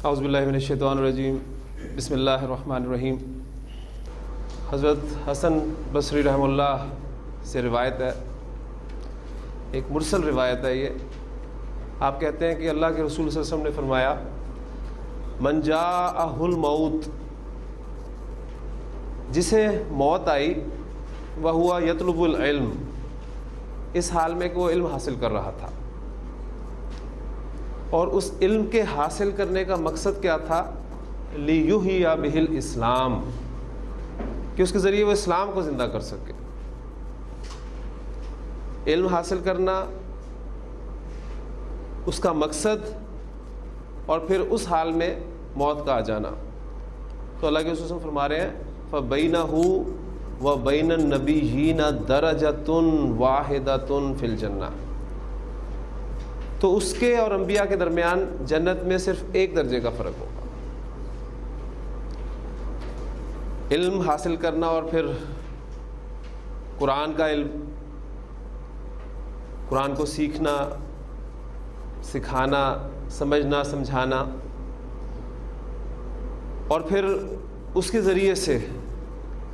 اعوذ باللہ من الشیطان الرجیم، بسم اللہ الرحمن الرحیم۔ حضرت حسن بصری رحمہ اللہ سے روایت ہے، ایک مرسل روایت ہے یہ۔ آپ کہتے ہیں کہ اللہ کے رسول صلی اللہ علیہ وسلم نے فرمایا، من جاءہ الموت، جسے موت آئی، وہوا یطلب العلم، اس حال میں کہ وہ علم حاصل کر رہا تھا، اور اس علم کے حاصل کرنے کا مقصد کیا تھا؟ لیحیی بہ الاسلام، کہ اس کے ذریعے وہ اسلام کو زندہ کر سکے۔ علم حاصل کرنا اس کا مقصد، اور پھر اس حال میں موت کا آ جانا۔ تو اللہ کے رسول صلی اللہ علیہ وسلم فرما رہے ہیں، فَبَيْنَهُ وَبَيْنَ النَّبِيِّينَ دَرَجَةٌ وَاحِدَةٌ فِي الْجَنَّةِ، تو اس کے اور انبیاء کے درمیان جنت میں صرف ایک درجے کا فرق ہوگا۔ علم حاصل کرنا اور پھر قرآن کا علم، قرآن کو سیکھنا، سکھانا، سمجھنا، سمجھانا، اور پھر اس کے ذریعے سے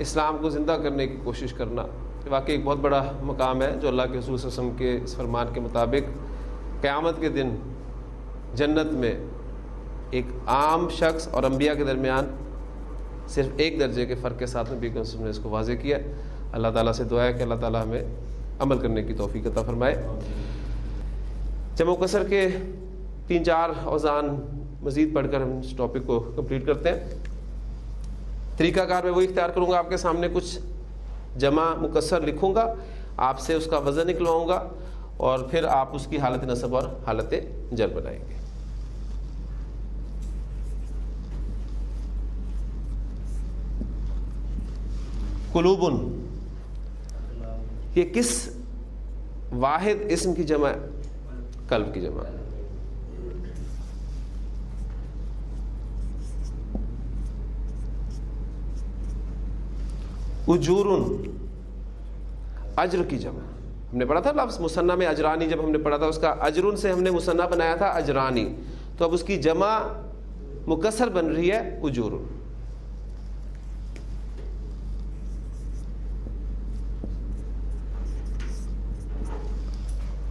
اسلام کو زندہ کرنے کی کوشش کرنا، واقعی ایک بہت بڑا مقام ہے جو اللہ کے رسول صلی اللہ علیہ وسلم کے اس فرمان کے مطابق قیامت کے دن جنت میں ایک عام شخص اور انبیاء کے درمیان صرف ایک درجے کے فرق کے ساتھ نبی کریم صلی اللہ علیہ وسلم نے اس کو واضح کیا۔ اللہ تعالیٰ سے دعا ہے کہ اللہ تعالیٰ ہمیں عمل کرنے کی توفیق عطا فرمائے۔ جمع و کسر کے 3-4 اوزان مزید پڑھ کر ہم اس ٹاپک کو کمپلیٹ کرتے ہیں۔ طریقہ کار میں وہی اختیار کروں گا، آپ کے سامنے کچھ جمع مکسر لکھوں گا، آپ سے اس کا وزن نکلواؤں گا، اور پھر آپ اس کی حالت نصب اور حالت جر بنائیں گے۔ قلوبن، یہ کس واحد اسم کی جمع ہے؟ قلب کی جمع۔ اجورن، اجر کی جمع۔ ہم نے پڑھا تھا لفظ مثنیٰ میں اجرانی، جب ہم نے پڑھا تھا اس کا اجرن سے ہم نے مثنیٰ بنایا تھا اجرانی، تو اب اس کی جمع مکسر بن رہی ہے اجورن۔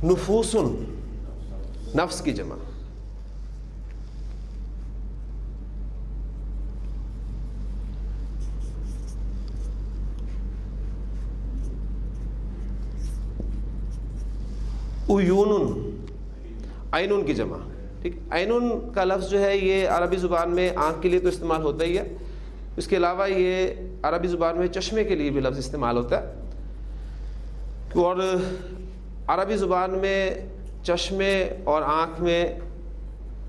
نفوسن، نفس کی جمع۔ عیونن، عینن کی جمع۔ ٹھیک، عینن کا لفظ جو ہے یہ عربی زبان میں آنکھ کے لیے تو استعمال ہوتا ہی ہے، اس کے علاوہ یہ عربی زبان میں چشمے کے لیے بھی لفظ استعمال ہوتا ہے، اور عربی زبان میں چشمے اور آنکھ میں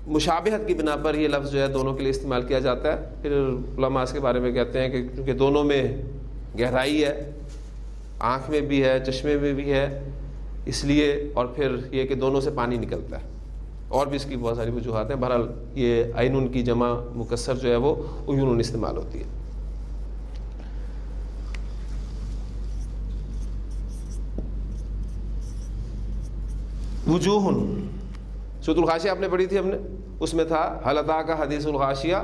مشابہت کی بنا پر یہ لفظ جو ہے دونوں کے لیے استعمال کیا جاتا ہے۔ پھر علماء اس کے بارے میں کہتے ہیں کہ کیونکہ دونوں میں گہرائی ہے، آنکھ میں بھی ہے، چشمے میں بھی ہے، اس لیے، اور پھر یہ کہ دونوں سے پانی نکلتا ہے، اور بھی اس کی بہت ساری وجوہات ہیں۔ بہرحال یہ عینن کی جمع مکسر جو ہے وہ عیون استعمال ہوتی ہے۔ وجوہن، سورۃ الغاشیہ آپ نے پڑھی تھی ہم نے، اس میں تھا هل اتاک حدیث الغاشیہ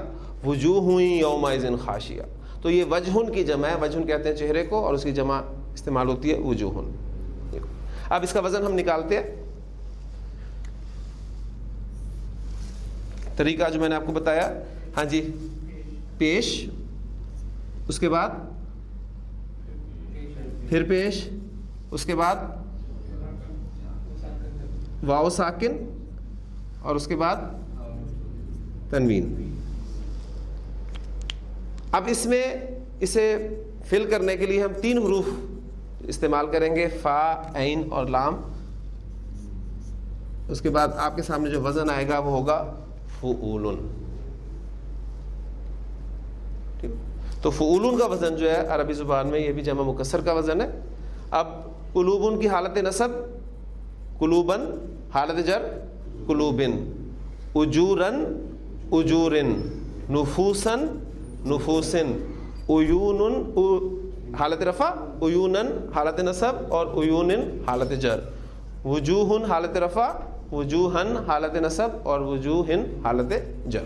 وجوہ یومئذ خاشیہ، تو یہ وجہن کی جمع ہے، وجہن کہتے ہیں چہرے کو، اور اس کی جمع استعمال ہوتی ہے وجوہن۔ اب اس کا وزن ہم نکالتے ہیں۔ طریقہ جو میں نے آپ کو بتایا، ہاں جی، پیش، اس کے بعد پھر پیش، اس کے بعد واو ساکن، اور اس کے بعد تنوین۔ اب اس میں اسے فل کرنے کے لیے ہم 3 حروف استعمال کریں گے، فا، عین اور لام۔ اس کے بعد آپ کے سامنے جو وزن آئے گا وہ ہوگا فعولن۔ تو فعولن کا وزن جو ہے عربی زبان میں یہ بھی جمع مکسر کا وزن ہے۔ اب قلوبن کی حالت نصب قلوبن، حالت جر قلوبن، اجورن اجورن، نفوسن نفوسن، عیونن حالت رفع، عیونن حالت نصب، اور عیونن حالت جر، وجوہن حالت رفع، وجوہن حالت نصب، اور وجوہن حالت جر۔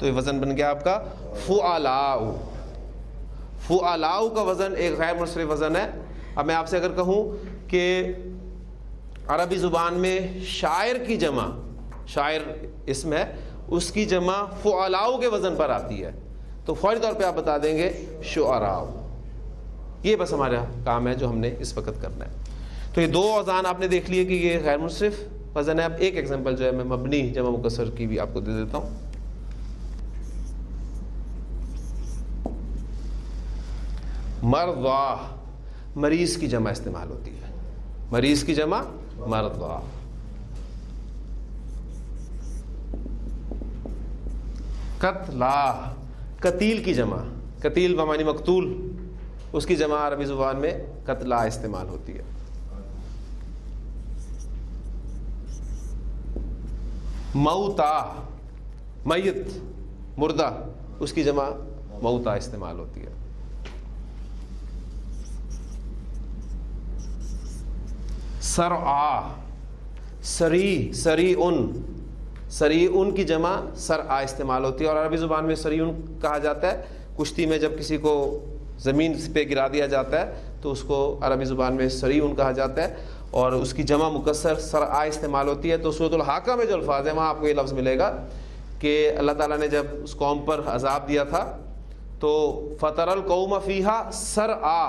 تو یہ وزن بن گیا آپ کا فعلاء. فعلاء کا وزن ایک غیر منصرف وزن ہے. اب میں آپ سے اگر کہوں کہ عربی زبان میں شاعر کی جمع، شاعر اسم ہے، اس کی جمع فعلاء کے وزن پر آتی ہے، تو فوری طور پہ آپ بتا دیں گے شعراء. یہ بس ہمارا کام ہے جو ہم نے اس وقت کرنا ہے. تو یہ دو اوزان آپ نے دیکھ لیے کہ یہ غیر منصرف وزن ہے. اب ایک ایگزامپل جو ہے میں مبنی جمع مکسر کی بھی آپ کو دے دیتا ہوں. مرضا، مریض کی جمع استعمال ہوتی ہے. مریض کی جمع مرضا. قتلا، قتیل کی جمع، قتیل بمعنی مقتول، اس کی جمع عربی زبان میں قتلا استعمال ہوتی ہے. موتا، میت، مردہ، اس کی جمع موتا استعمال ہوتی ہے. سرعا، سری، سریعن، سریعن کی جمع سرعا استعمال ہوتی ہے. اور عربی زبان میں سریعن کہا جاتا ہے کشتی میں جب کسی کو زمین پہ گرا دیا جاتا ہے تو اس کو عربی زبان میں سریعن کہا جاتا ہے، اور اس کی جمع مکسر سرعا استعمال ہوتی ہے. تو سورۃ الحاقہ میں جو الفاظ ہیں وہاں آپ کو یہ لفظ ملے گا کہ اللہ تعالیٰ نے جب اس قوم پر عذاب دیا تھا تو فَتَرَ الْقَوْمَ فِيهَا سَرْعَا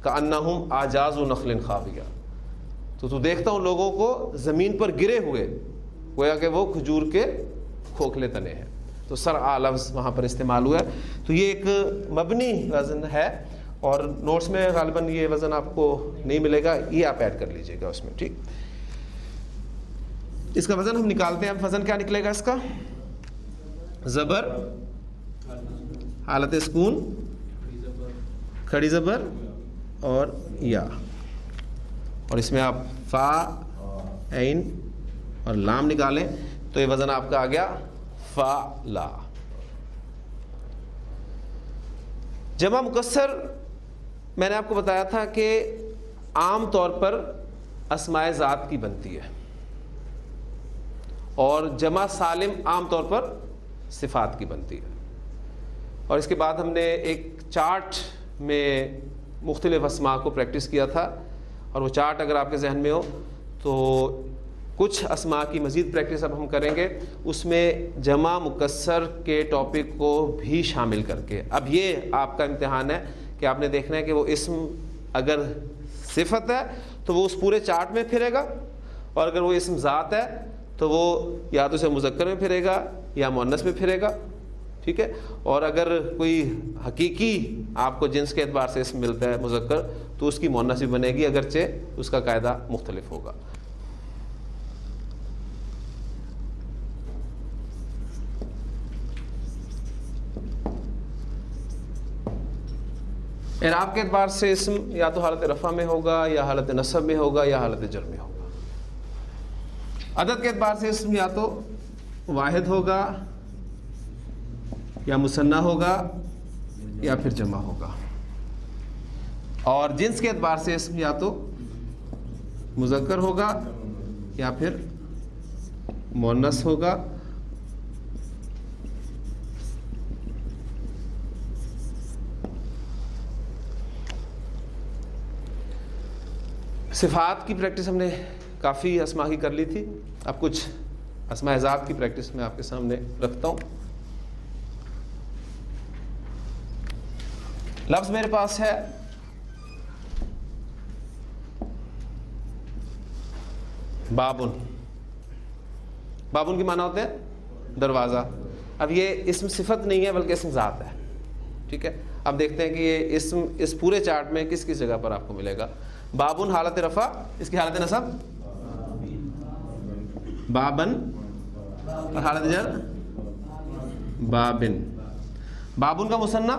كَأَنَّهُمْ أَعْجَازُ نَخْلٍ خَاوِيَةٍ. تو دیکھتا ہوں لوگوں کو زمین پر گرے ہوئے گویا کہ وہ کھجور کے کھوکھلے تنے ہیں. تو سرعا لفظ وہاں پر استعمال ہوا ہے. تو یہ ایک مبنی وزن ہے، اور نوٹس میں غالباً یہ وزن آپ کو نہیں ملے گا، یہ آپ ایڈ کر لیجئے گا اس میں. ٹھیک، اس کا وزن ہم نکالتے ہیں. اب وزن کیا نکلے گا اس کا؟ زبر، حالت سکون، کھڑی زبر اور یا، اور اس میں آپ فا، عین اور لام نکالیں تو یہ وزن آپ کا آ گیا فعلا. جمع مکسر میں نے آپ کو بتایا تھا کہ عام طور پر اسماء ذات کی بنتی ہے، اور جمع سالم عام طور پر صفات کی بنتی ہے. اور اس کے بعد ہم نے ایک چارٹ میں مختلف اسماء کو پریکٹس کیا تھا، اور وہ چارٹ اگر آپ کے ذہن میں ہو تو کچھ اسماء کی مزید پریکٹس اب ہم کریں گے، اس میں جمع مکسر کے ٹاپک کو بھی شامل کر کے. اب یہ آپ کا امتحان ہے کہ آپ نے دیکھنا ہے کہ وہ اسم اگر صفت ہے تو وہ اس پورے چارٹ میں پھرے گا، اور اگر وہ اسم ذات ہے تو وہ یا تو اسے مذکر میں پھرے گا یا مؤنث میں پھرے گا. ٹھیک ہے، اور اگر کوئی حقیقی آپ کو جنس کے اعتبار سے اسم ملتا ہے مذکر تو اس کی مؤنث بھی بنے گی، اگرچہ اس کا قاعدہ مختلف ہوگا. اعراب کے اعتبار سے اسم یا تو حالت رفع میں ہوگا یا حالت نصب میں ہوگا یا حالت جر میں ہوگا. عدد کے اعتبار سے اسم یا تو واحد ہوگا یا مثنیٰ ہوگا یا پھر جمع ہوگا. اور جنس کے اعتبار سے اسم یا تو مذکر ہوگا یا پھر مؤنث ہوگا. صفات کی پریکٹس ہم نے کافی اسماء کی کر لی تھی. اب کچھ اسماء ذات کی پریکٹس میں آپ کے سامنے رکھتا ہوں. لفظ میرے پاس ہے بابن. بابن کی معنی ہوتے ہیں دروازہ. اب یہ اسم صفت نہیں ہے بلکہ اسم ذات ہے. ٹھیک ہے، اب دیکھتے ہیں کہ یہ اسم اس پورے چارٹ میں کس کس جگہ پر آپ کو ملے گا. بابن حالت رفع، اس کی حالت نصب بابن، اور حالت جر بابن. بابن کا مثنیٰ